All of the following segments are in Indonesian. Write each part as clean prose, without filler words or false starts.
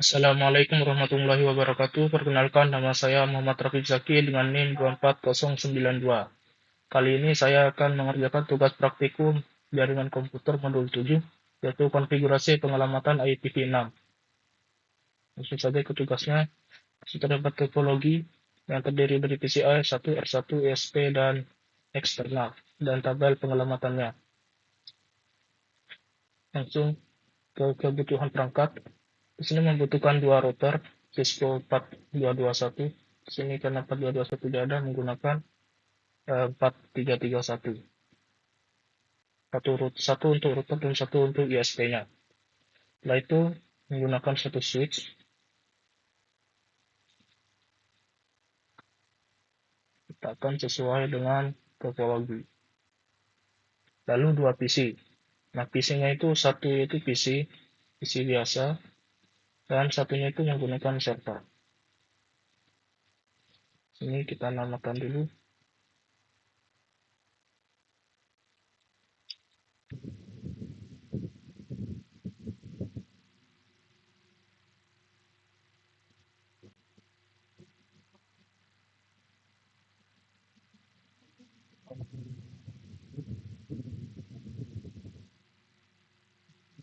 Assalamualaikum warahmatullahi wabarakatuh. Perkenalkan, nama saya Muhammad Rafiq Zaki dengan NIM 24092. Kali ini saya akan mengerjakan tugas praktikum jaringan komputer modul 7, yaitu konfigurasi pengelamatan IPv6. Langsung saja ke tugasnya. Terdapat topologi yang terdiri dari PCI 1, R1, ESP, dan eksternal, dan tabel pengelamatannya. Langsung ke kebutuhan perangkat. Di sini membutuhkan dua router Cisco 4221. Di sini karena 4221 tidak ada, menggunakan 4331. Satu untuk router dan satu untuk ISP-nya. Setelah itu menggunakan satu switch. Letakkan sesuai dengan topologi. Lalu dua PC. Nah, PC-nya itu satu itu PC biasa, dan satunya itu menggunakan server. Ini kita namakan dulu.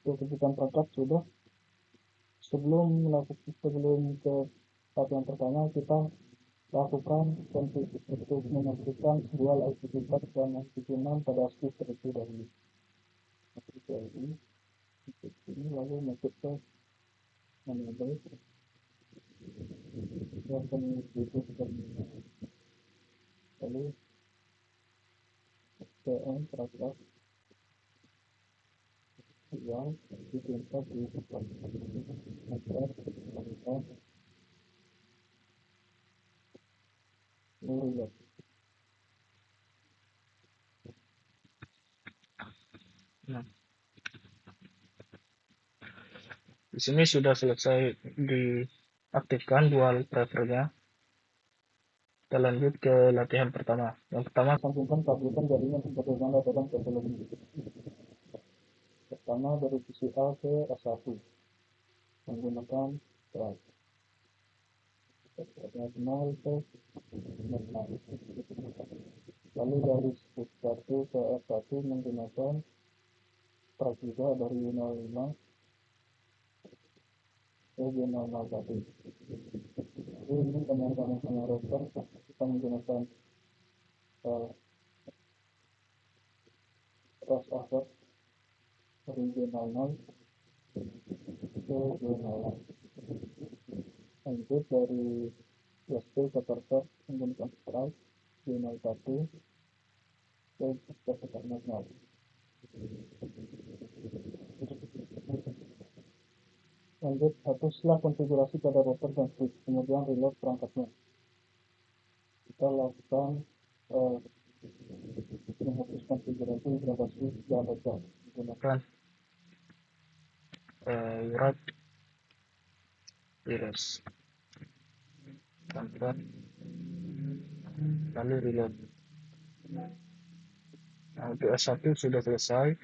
Untuk kebutuhan perangkat sudah. Sebelum ke tahap yang pertama, kita lakukan untuk memastikan dual IPv4 dan IPv6 pada switch terlebih dahulu. Ini lalu masuk ke enable dan lalu CM perangkat yang diperintah di depan reload. Nah, di sini sudah selesai diaktifkan dual prefernya. Kita lanjut ke latihan pertama. Yang pertama, sambungkan pabrikan jaringan sebagaimana dalam topologi. Pertama, dari sisi A ke S1 menggunakan drive. Nol ke lalu dari S1 ke S1 menggunakan track juga dari 05 ke G001. Ini sama router kita menggunakan crossover dari G00 ke G01. Lanjut dari USB ke server menggunakan strike G01 ke server 00. Lanjut, hapuslah konfigurasi pada router dan switch, kemudian reload perangkatnya. Kita lakukan menghapus konfigurasi beberapa switch dan router menggunakan wrap virus tempat lalu reload. Nah, untuk R1 sudah selesai,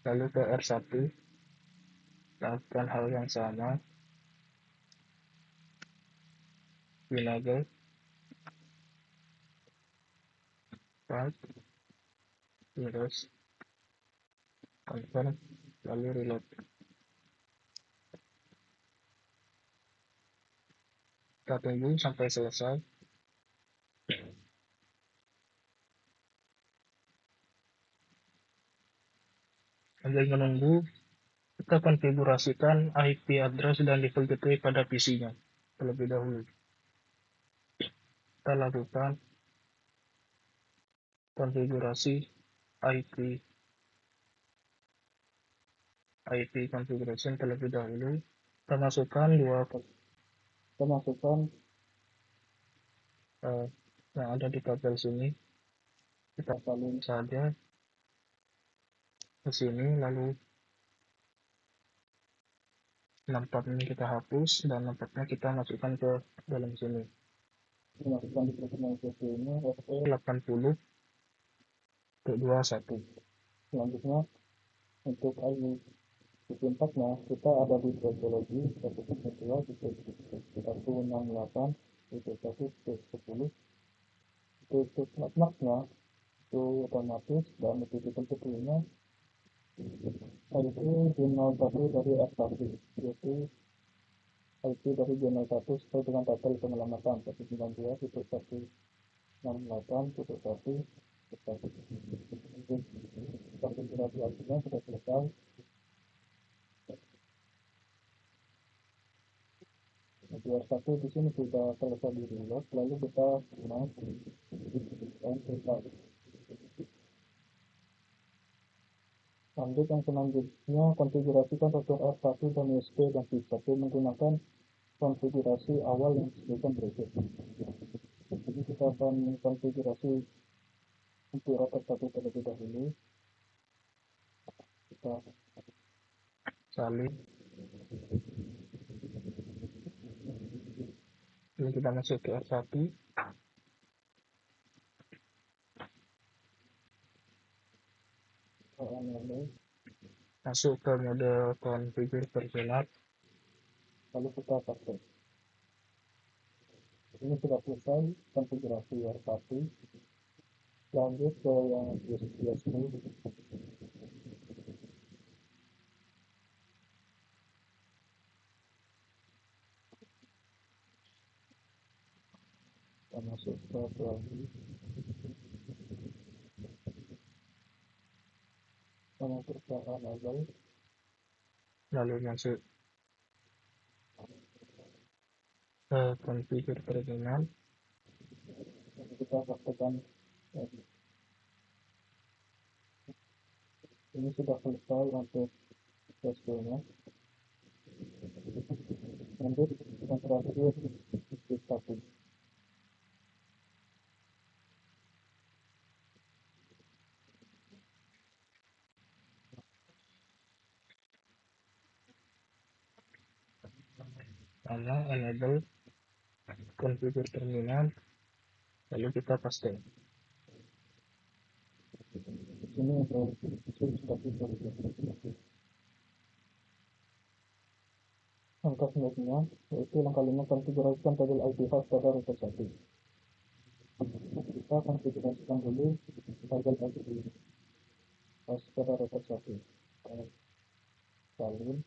lalu ke R1 lakukan hal yang sama, enable wrap virus confirm lalu reload. Kita tunggu sampai selesai. Sambil menunggu, kita konfigurasikan IP address dan default gateway pada PC-nya terlebih dahulu. Kita lakukan konfigurasi IP configuration terlebih dahulu. Kita masukkan yang ada di tabel sini. Kita salin saja ke sini, lalu tempat ini kita hapus dan tempatnya kita masukkan ke dalam sini. Masukkan di personalisasi ini RP 80 ke 21. Selanjutnya untuk Impactnya kita ada di biologi 1,2 titik 168 titik 1 titik 10 titik maksnya itu otomatis dan titik tentunya itu di 01 dari S1 yaitu itu dari zona 1 sesuai dengan tabel penyelamatan 192 titik 168 titik 1 titik 1 konfigurasinya sudah selesai. Biar satu di sini sudah selesai di reload, lalu kita mau lanjut yang selanjutnya konfigurasikan rotor R1 dan USB dan V1 menggunakan konfigurasi awal yang disebutkan berikut. Jadi kita akan konfigurasi untuk rotor 1 terlebih dahulu. Kita salin. Ini kita masuk ke R1. Masuk ke mode configure terjelat. lalu kita pakai. Ini sudah selesai konfigurasi R1. Lanjut ke yang USB. Kita masuk ke lagi. Kita masuk ke enable. Lalu masuk ke configure terminal. Kita pastikan ini sudah selesai untuk USB-nya. Lanjut yang terakhir V1. Nama enable configure terminal. Lalu kita paste. Ini untuk sudah bisa. Langkah selanjutnya yaitu langkah 5 konfigurasikan tabel IP host pada router 1. Kita konfigurasikan dulu tabel IP host pada router 1. Salin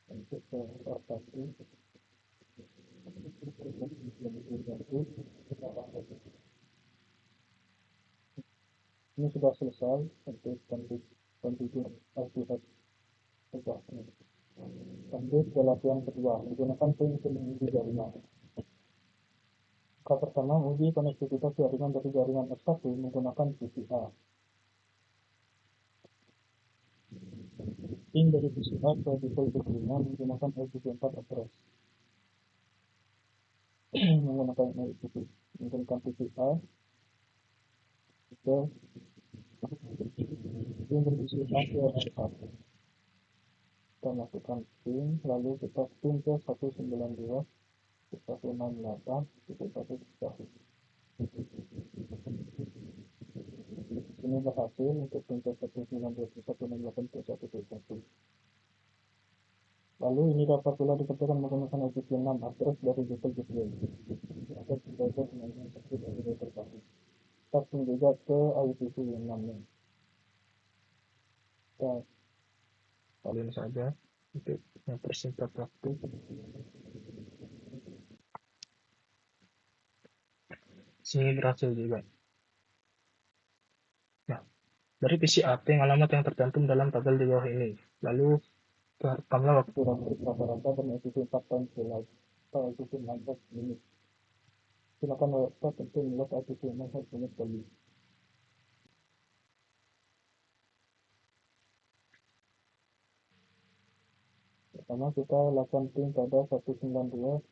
untuk ke router 1. Ini sudah selesai untuk konfigurasi IP host. Lanjut ke latihan kedua menggunakan pin untuk jaringan. Langkah pertama, uji konektivitas jaringan dari jaringan S1 menggunakan VCA. Pin dari VCA ke default jaringan menggunakan LPC4 address. Menggunakan VCA ke pin dari VCA ke S1. Kita masukkan pin, lalu kita pin ke 192 168 131. Ini berhasil untuk pin ke 192 168 Lalu ini dapat pula dikerjakan menggunakan IPv6 address dari default gateway. Address berbeda dengan yang seperti dari router 1. Kita pin juga ke IPv6-nya. Kita Salin saja untuk mempersingkat waktu. Sini berhasil juga. Nah, dari PC AP yang alamat yang tercantum dalam tabel di bawah ini. Lalu rekamlah waktu rata-rata dan IPv4 times delay atau IPv6 limit. Silakan website untuk melihat IPv6 limit value. Pertama kita lakukan pin pada 192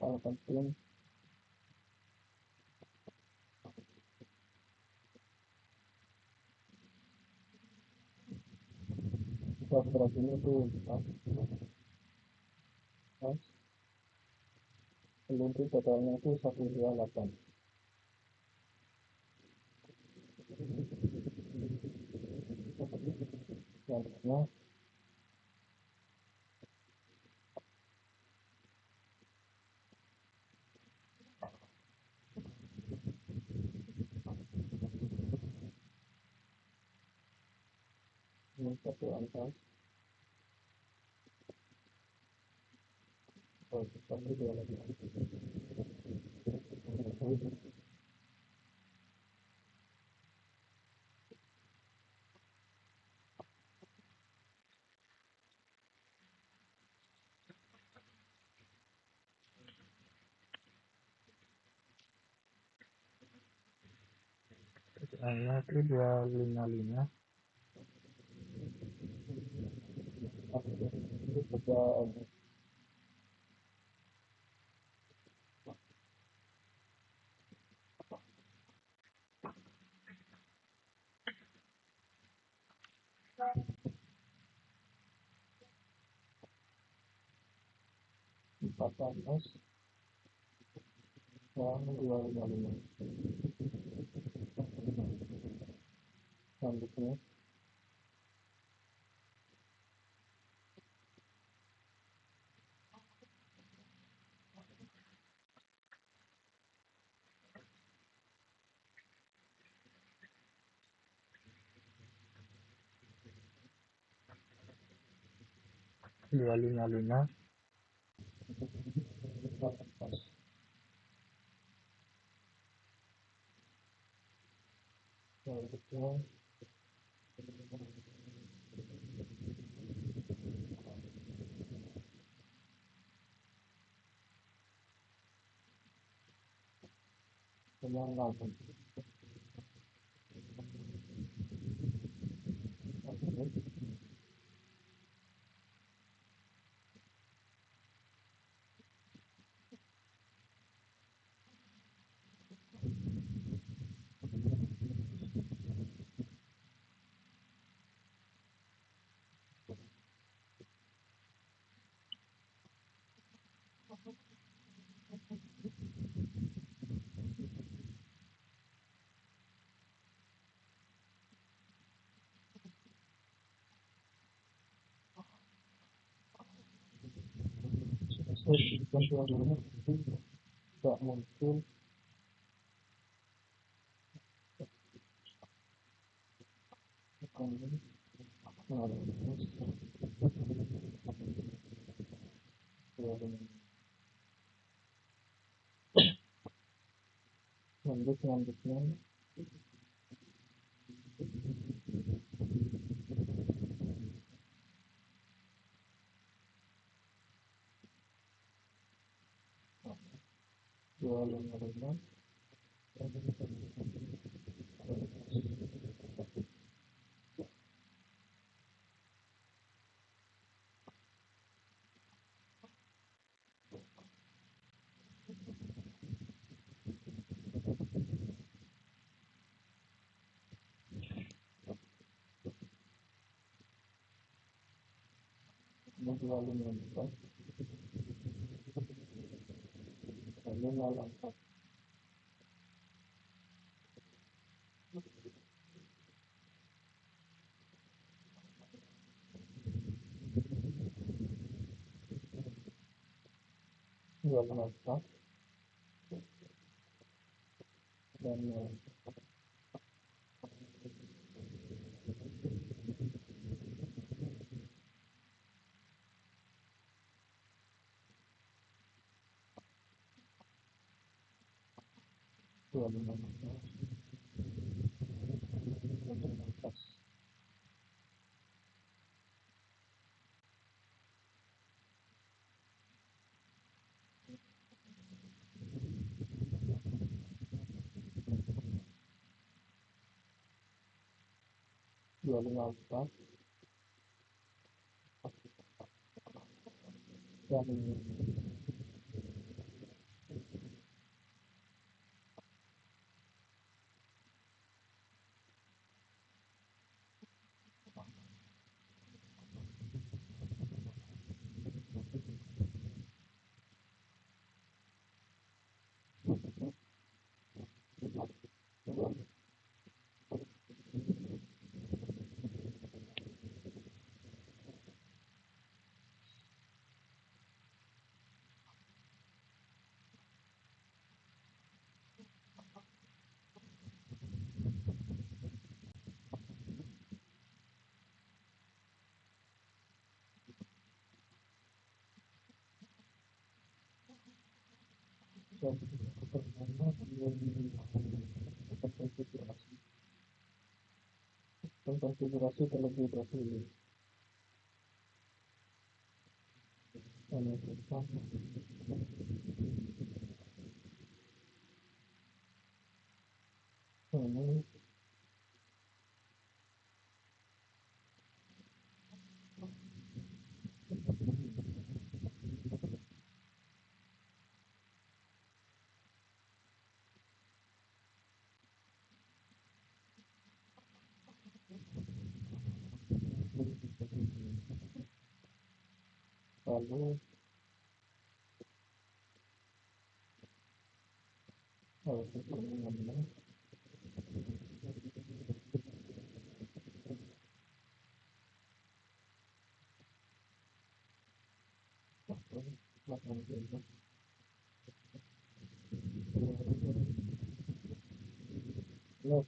lakukan pin kita operasinya itu belum totalnya itu 128. Selanjutnya ini satu angka, kalau kita beri dua lagi. Pertanyaannya itu 255. Ini tiga 14 yang 255. Selanjutnya 255. 14. Selanjutnya 98. Oke. Contohnya tidak muncul ekonomi selanjutnya 255. 254. 254. 254 dan 254. 254 dan 255. pertama konfigurasi terlebih dahulu. Menentukan ini lalu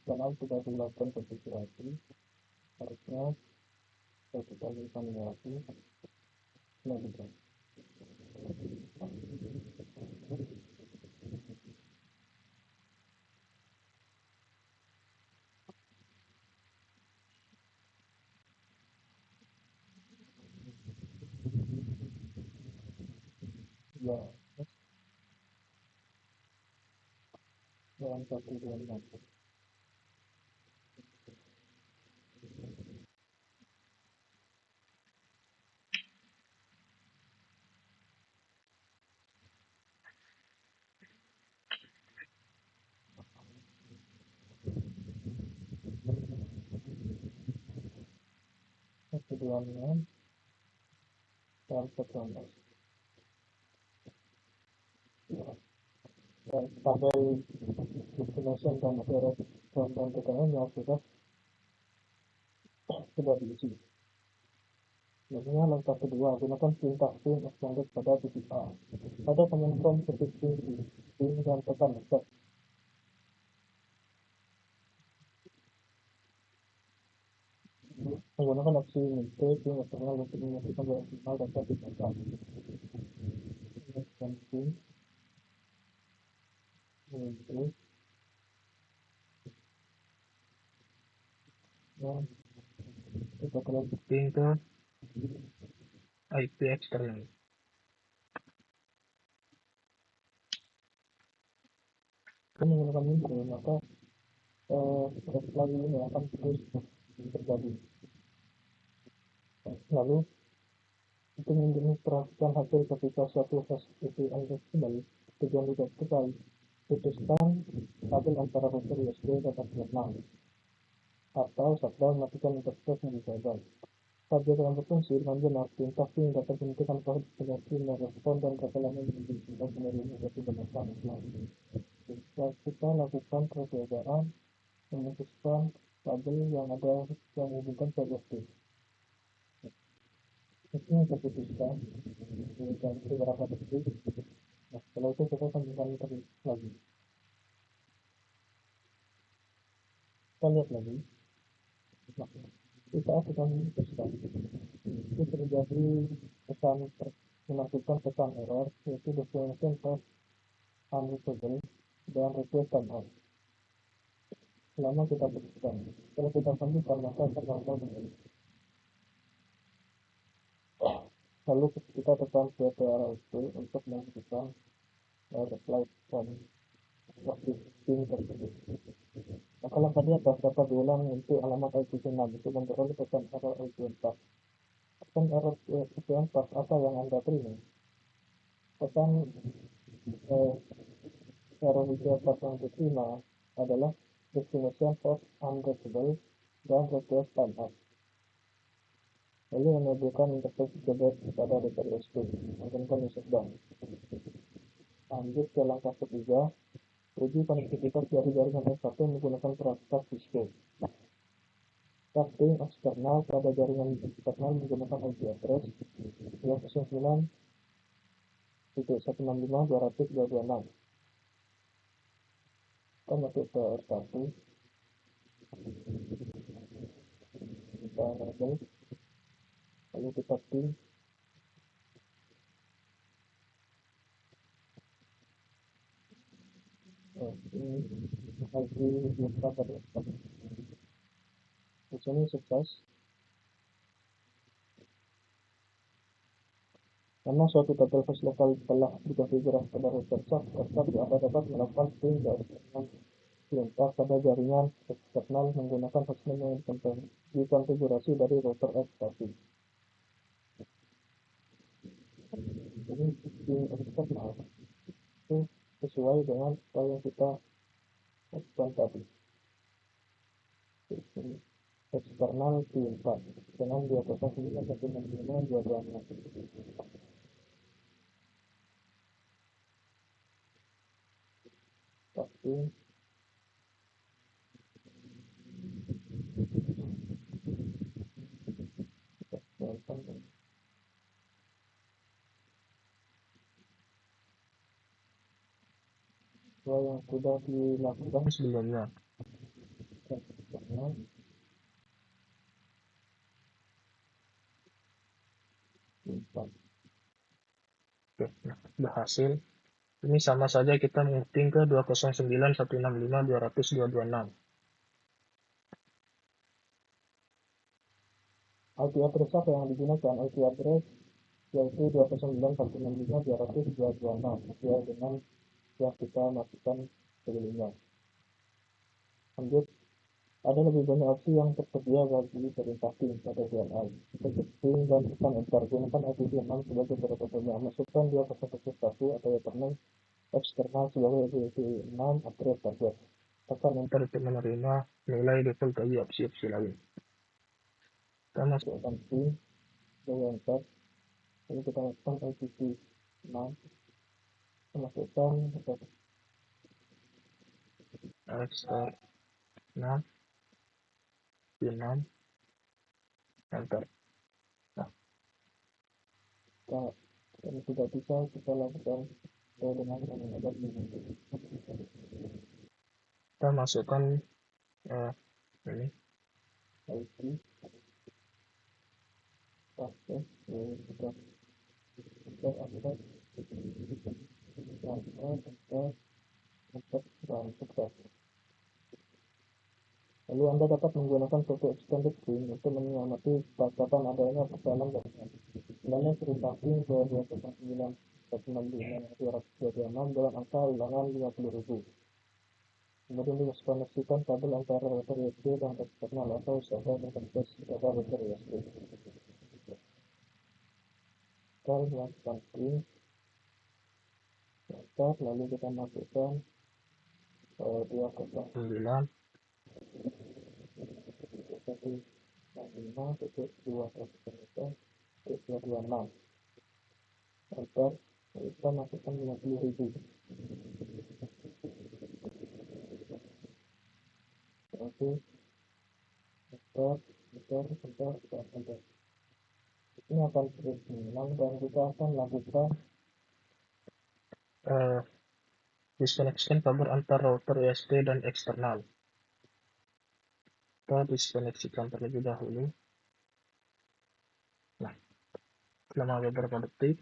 sekarang sudah dilakukan konfigurasi, harusnya satu kali simulasi lanjutkan. Ya, dalam 126 126 dalam 116 dan tabel destination dan daerah dan TKN yang sudah diisi. Selanjutnya langkah kedua, gunakan perintah pin extended pada titik A. Pada temukan titik pin dan tekan enter. Menggunakan opsi minta pin eksternal untuk memastikan bahwa signal dapat dibaca. Menyebutkan pin minta dan kita telah pin ke IP eksternal. Kita menggunakan minta, maka lagi ini akan terus terjadi. Lalu untuk mendemonstrasikan hasil ketika suatu HTTP unreachable tujuan tidak diketahui, putuskan kabel antara router USB dapat Vietnam atau shutdown matikan interface yang digagal. Saat dia dalam berfungsi dengan benar, perintah pin dapat menentukan koordinasi merespon dan berapa lama menunggu sinyal kemudian menjadi benar Islam. Setelah kita lakukan persiagaan memutuskan kabel yang ada yang menghubungkan ke USB. Itu yang terputuskan dengan beberapa detik. Nah, setelah itu kita sambungkan internet lagi. Kita lihat lagi. Nah, di saat kita memutuskan, itu terjadi memasukkan pesan error, yaitu destination path unreachable dan request timeout. Selama kita putuskan, kalau kita sambungkan maka terlalu kembali. Lalu kita tekan CTRL-C untuk menentukan reply from waktu pin tersebut. Maka langkah di atas dapat diulang untuk alamat IP6 untuk memperoleh pesan error IP4. Pesan error IP4 apa yang Anda terima? Pesan error IP4 yang diterima adalah destination path unreachable dan request timeout. Lalu menunjukkan interface jebet pada data USB. Menggunakan shutdown. Lanjut ke langkah ketiga, uji konektivitas dari jaringan S1 menggunakan perangkat Cisco. Pin eksternal pada jaringan eksternal menggunakan IP address 209.165.200.226. Kita masuk ke R1, kita enable, lalu kita pin. ini lagi dibuka pada di sini sukses karena suatu database lokal telah dikonfigurasi pada router sub Anda dapat melakukan ping dan perintah pada jaringan eksternal menggunakan hostname yang dikonfigurasi dari router eksternal. Jadi ping eksternal itu sesuai dengan file yang kita lakukan tadi. Eksternal P4 dengan 209.165.226. Tapi sesuai yang sudah dilakukan sebelumnya. eksternal P4. Oke, nah, berhasil. Ini sama saja kita mengeting ke 209.165.200.226. IP address apa yang digunakan? IP address yaitu 209.165.200.226 sesuai dengan yang kita masukkan sebelumnya. Lanjut, ada lebih banyak opsi yang tersedia bagi perintah ping pada DNI. Untuk ping dan pesan enter, gunakan IPv6 sebagai protokolnya. Masukkan 2001 atau Ethernet eksternal sebagai IPv6 address target. Tekan enter Untuk menerima nilai default bagi opsi-opsi lain. Kita masukkan ping, sebagai enter. Ini kita masukkan IPv6. Masukkan eksternal P6 enter. Kalau tidak bisa, kita lakukan dengan menggunakan Kita masukkan ini IP akses kita sukses. Lalu Anda dapat menggunakan suatu extended ping untuk mengamati kapan adanya pesanan jaringan. Sebenarnya perintah ping ke 209.165.226 dalam angka ulangan 50.000. Kemudian dikoneksikan kabel antara router USB dan eksternal atau server interface pada router USB. Kita melakukan ping, lalu kita masukkan 209.165.226. Enter, kita masukkan 50.000. Oke, enter. Ini akan terus mengulang dan kita akan lakukan disconnection kabel antar router USB dan eksternal. Kita diskoneksikan terlebih dahulu. Nah, selama beberapa detik.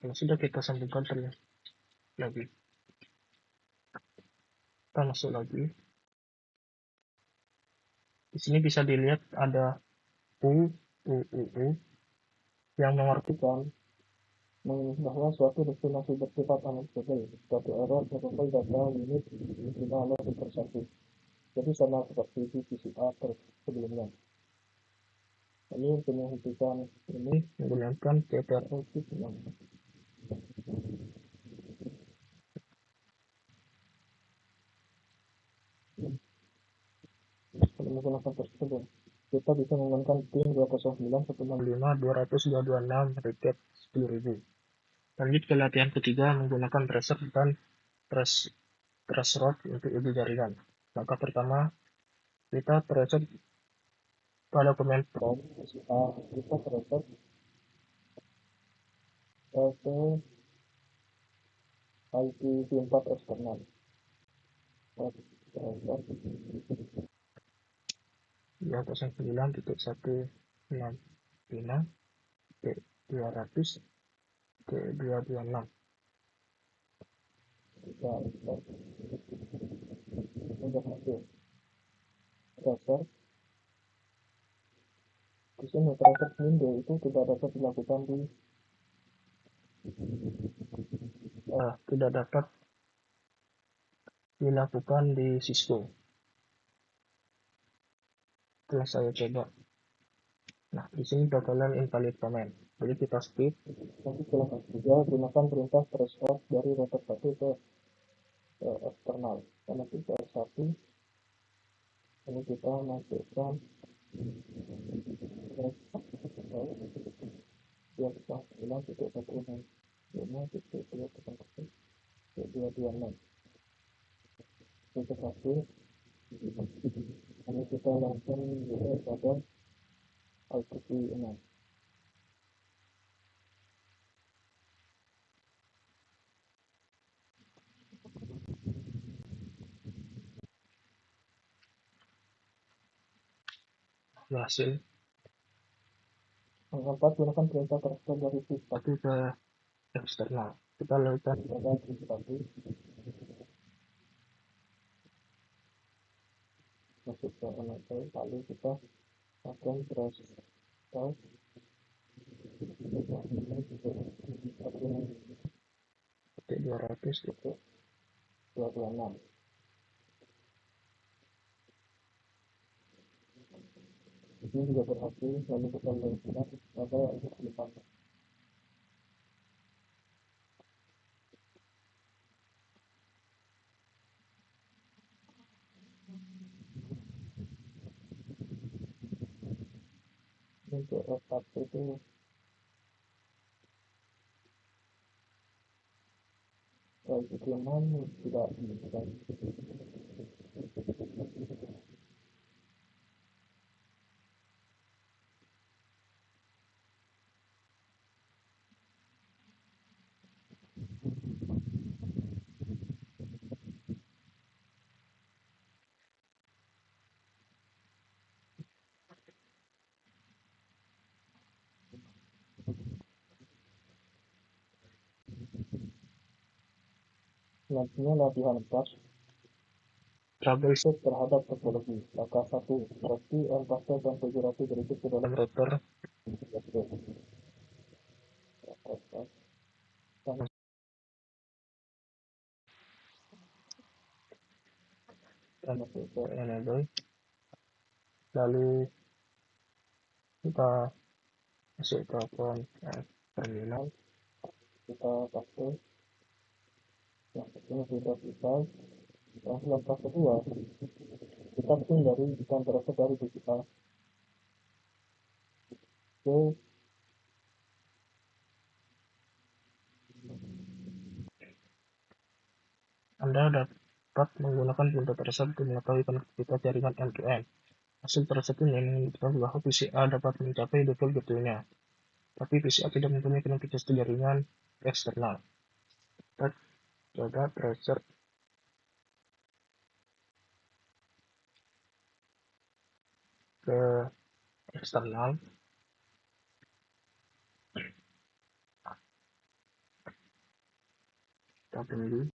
Kalau sudah kita sambungkan lagi. Kita masuk lagi. Di sini bisa dilihat ada U yang mengartikan bahwa suatu destinasi bersifat unstable, suatu error protokol data unit diterima oleh router 1. Jadi sama seperti di PCR sebelumnya. Ini untuk menghentikan ini menggunakan CTRL Shift 6. Kalau menggunakan tersebut, kita bisa menggunakan pin 209.165.200.226 repeat 10.000. Lanjut ke latihan ketiga menggunakan tracer dan traceroute untuk uji jaringan. Langkah pertama, kita tracer pada command prompt. Kita tracer ke IPv4 eksternal. Ya, 09.165 ke 200 ke 226. Ya, udah hasil dasar di sini proses window itu tidak dapat dilakukan di tidak dapat dilakukan di Cisco. Setelah saya coba, nah di sini bakalan invalid command. Jadi kita skip. nanti silakan juga gunakan perintah threshold dari router 1 ke eksternal. Karena kita satu ini kita masukkan dia bisa bilang titik 1.2.2.2.2.2 titik 1 ini kita langsung juga pada IPv 6. Berhasil. Yang keempat, gunakan perintah transfer dari sys1 ke eksternal. Kita lakukan pada sys1 masuk ke NFV, lalu kita akan proses titik 200 titik 226. Ini juga berhasil, lalu kita lanjutkan pada depan. Untuk F1 itu kemungkinan tidak bisa. Selanjutnya latihan 4 troubleshoot terhadap topologi. Langkah 1, copy and paste konfigurasi berikut ke dalam router dan masuk ke enable. Lalu kita masuk ke terminal. kita paste yang ini sudah selesai. Yang langkah kedua, kita ping dari temperatur dari digital ke Anda dapat menggunakan pintu tersebut untuk mengetahui konektivitas jaringan end-to-end. Hasil tersebut menunjukkan bahwa PCA dapat mencapai default getulnya, tapi PCA tidak mempunyai konektivitas jaringan eksternal. Kita coba tracer ke eksternal. Kita tunggu.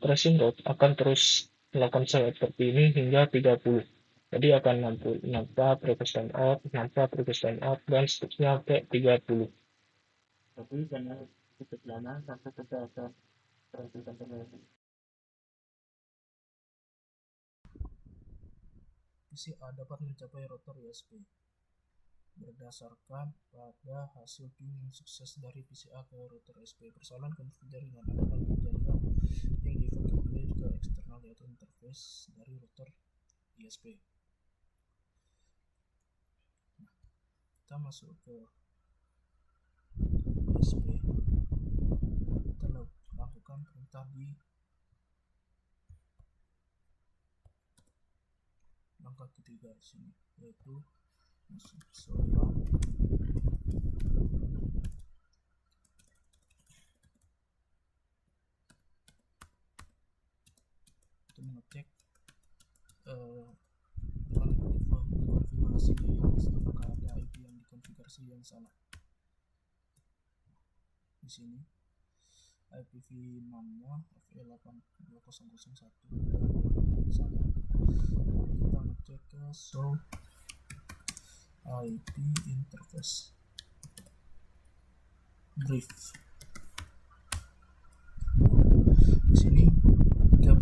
Tracing route akan terus melakukan seperti ini hingga 30. Jadi akan nampak request time out, nampak request time out, dan seterusnya sampai 30. tapi karena cukup lama maka kita akan perhatikan terlebih. PCA dapat mencapai router USB berdasarkan pada hasil ping sukses dari PCA ke router USB. Persoalan konflik jaringan adalah jaringan yang default kembali ke eksternal yaitu interface dari router USB. kita masuk ke SP, kita lakukan perintah di langkah ketiga di sini, yaitu masuk seorang untuk mengecek dengan konfigurasi yang apakah ada IP yang dikonfigurasi yang salah. Di sini IPv6-nya FE82001 sama. Kita ngecek ke show IP interface brief. Di sini 3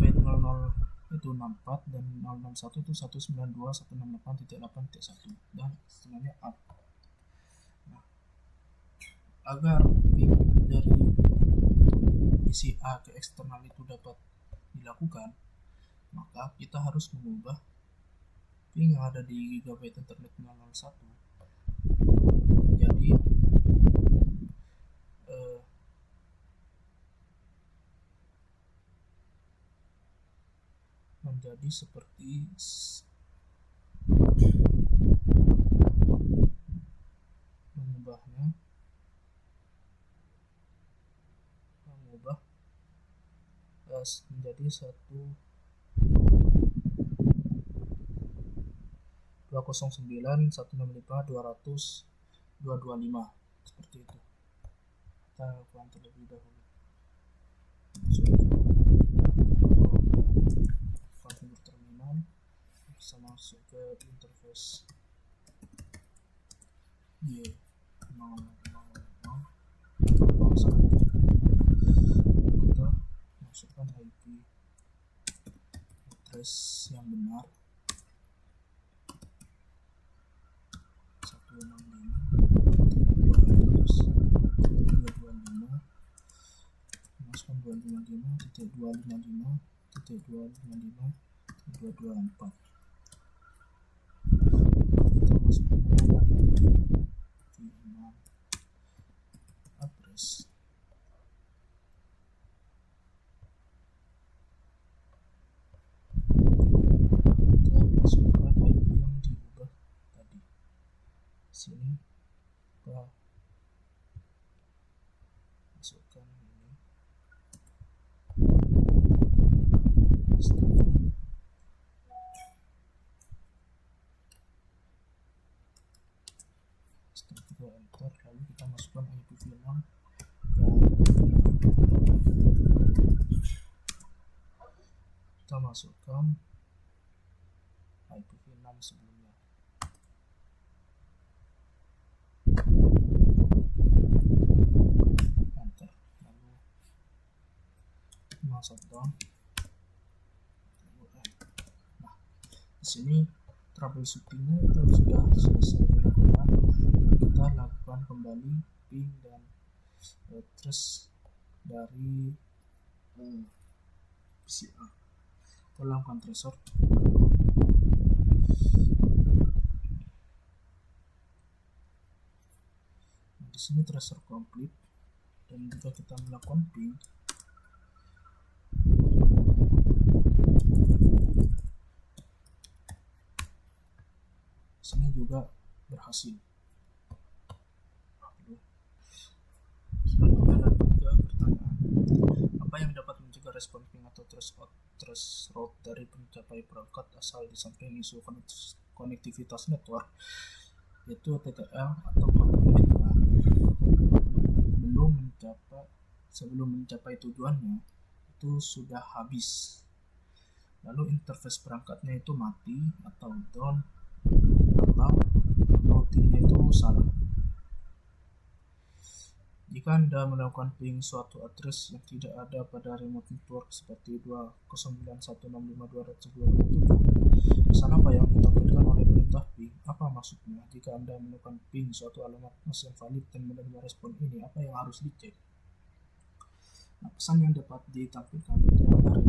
itu 64 dan 001 itu 192.168.8.1 dan semuanya up. Nah, agar ping dari isi A ke eksternal itu dapat dilakukan, maka kita harus mengubah ping yang ada di gigabyte internet 001 menjadi seperti mengubah menjadi 209.165.200.225 seperti itu. Kita lakukan terlebih dahulu. Konfigur terminal, bisa masuk ke interface kita masukkan IP address yang benar 165.225, masukkan 255.255.255.224. kita masukkan IP address masukkan IP yang diubah tadi. Sini kita masukkan ini setelah kita enter, lalu kita masukkan IPv6 dan kita masukkan IPv6 sebelumnya. Enter, lalu shutdown. Nah, di sini troubleshootingnya itu sudah selesai dilakukan. Kita lakukan kembali ping dan trace dari PCA. Kita lakukan tracer. Di sini tracer complete dan jika kita melakukan ping, sini juga berhasil. Selanjutnya ada pertanyaan, apa yang dapat mencegah respon ping atau threshold dari pencapai perangkat asal di samping isu konektivitas network, yaitu TTL atau limitnya sebelum mencapai tujuannya itu sudah habis, lalu interface perangkatnya itu mati atau down, atau routingnya itu salah. Jika Anda melakukan ping suatu address yang tidak ada pada remote network seperti 209.165.200.227, pesan apa yang ditampilkan oleh perintah ping? Apa maksudnya? Jika Anda melakukan ping suatu alamat masih valid dan menerima respon ini, apa yang harus dicek? Nah, pesan yang dapat ditampilkan itu adalah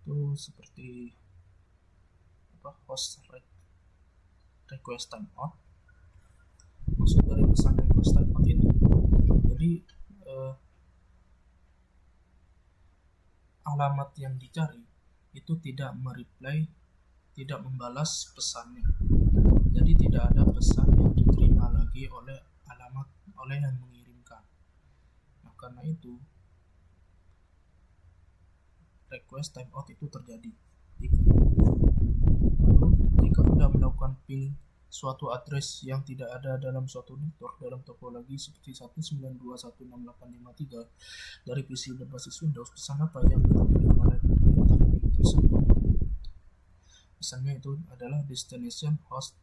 itu seperti host request timeout. Maksud dari pesan request timeout itu, jadi alamat yang dicari itu tidak mereply, tidak membalas pesannya. Jadi tidak ada pesan yang diterima lagi oleh yang mengirimkan. Nah, karena itu request timeout itu terjadi. Jika Anda melakukan ping suatu address yang tidak ada dalam suatu network dalam topologi seperti 192.168.53 dari PC berbasis Windows, pesan apa yang ditampilkan oleh perintah ping tersebut? Pesannya itu adalah destination host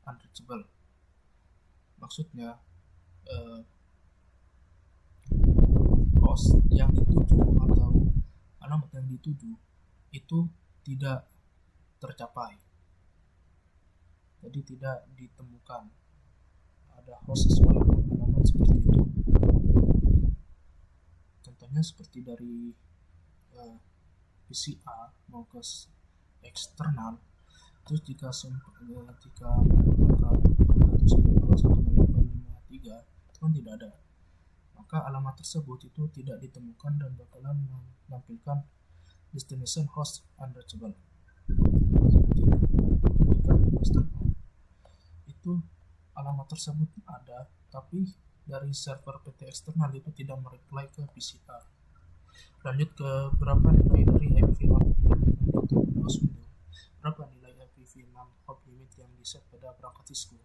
unreachable. Maksudnya host yang dituju atau alamat yang dituju itu tidak tercapai, jadi tidak ditemukan ada host sesuai dengan alamat seperti itu. Contohnya seperti dari PCA mau ke eksternal, terus jika menggunakan 192.168.53 itu kan tidak ada, maka alamat tersebut itu tidak ditemukan dan bakalan menampilkan destination host unreachable. Itu alamat tersebut ada, tapi dari server PT eksternal itu tidak mereply ke PCA. Lanjut ke berapa nilai dari IPv6 Windows, berapa nilai IPv6 hop limit yang diset pada perangkat Cisco.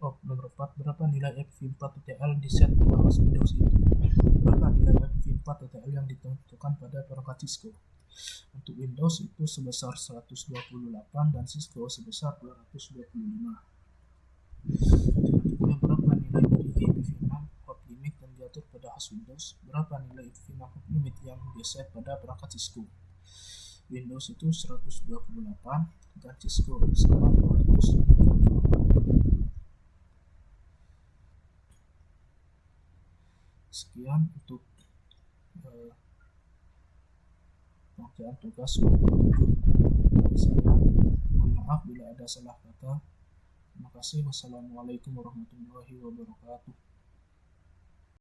Nomor 4, berapa nilai IPv4 TTL diset pada host Windows itu. Berapa nilai IPv4 TTL yang ditentukan pada perangkat Cisco. Untuk Windows itu sebesar 128 dan Cisco sebesar 225. Selanjutnya, berapa nilai dari IPv6 hop limit yang diatur pada host Windows. Berapa nilai IPv6 hop limit yang diset pada perangkat Cisco. Windows itu 128 dan Cisco sama 225. Sekian untuk pengerjaan tugas dari saya. Mohon maaf bila ada salah kata. Terima kasih. Wassalamualaikum warahmatullahi wabarakatuh.